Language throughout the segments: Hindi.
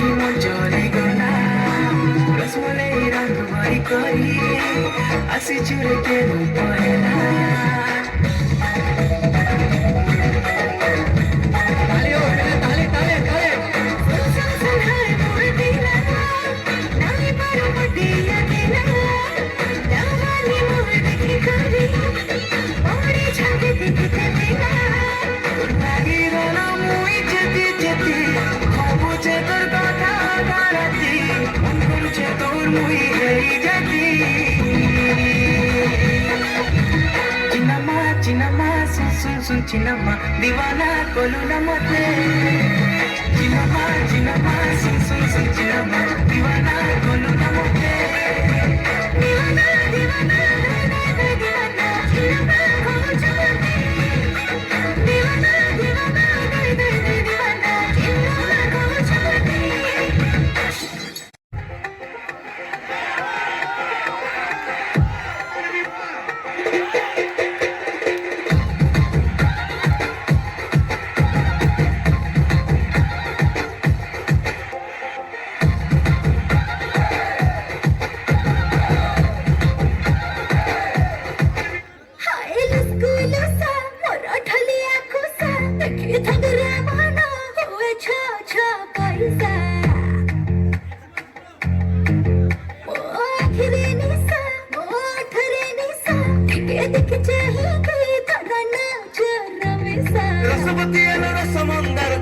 देखि मन जली गला रसमलाई रातभरि करी आसी चुरे के परेला चिनमा दीवाना कोलू न मते चिनमा चिनमा सुन सुन सुन चिनमा दीवाना कोलू न मते दीवाना दीवाना दीवाना चिनमा कोलू चमते दीवाना दीवाना दीवाना चिनमा कोलू चमते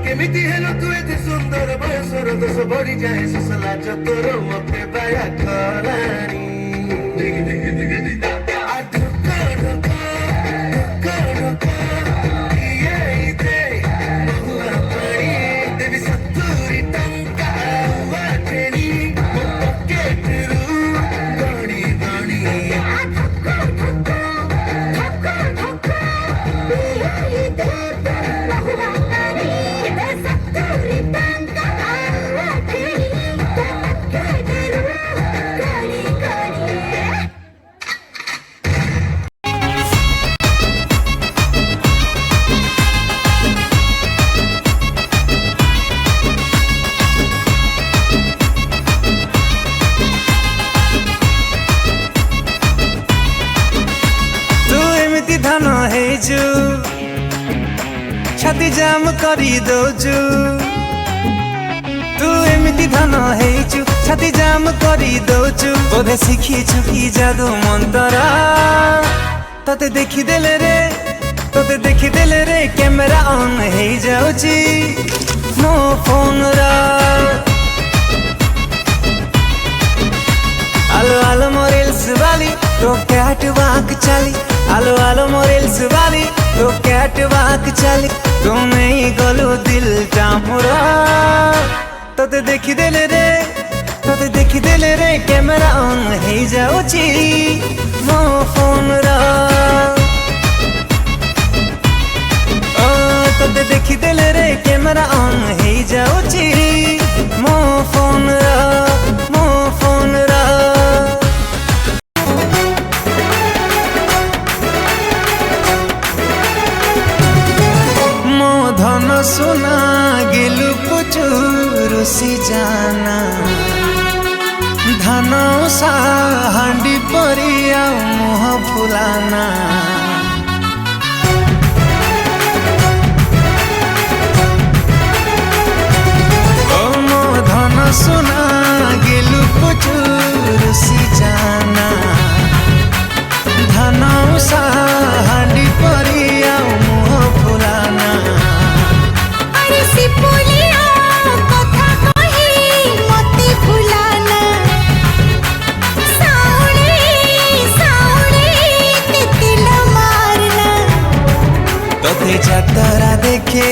केमिति हेलो तू एते सुंदर बयसर दस बढी जाए ससला चतुर मते बाया खरानी छाती जाम करी दौचु तू एमिति धन हेचु छाती जाम करी दौचु बोधे शिखिछु कि जादू मंतरा तते देखिदेले रे कैमरा ऑन हे जाउची मो फोन रा आलो आलो मोरेल्स वाली तो कैट वाक चली आलो आलो मोरेल्स वाली तो कैट वाक चली तुमे गलु दिल टामुरा तते देखिदेले रे कैमरा ऑन हे जाउची मो फोन रा तते देखिदेले रे कैमरा ऑन हे जाउची मो फोन रा सोना गिलु पुचु रुसी जाना धान सा हांडी परिया मुह फुलाना ओ मो धन सोना गिलु पुचु रुसी जाना धान सा हांडी परिया मुह फुलाना तते जातरा देखे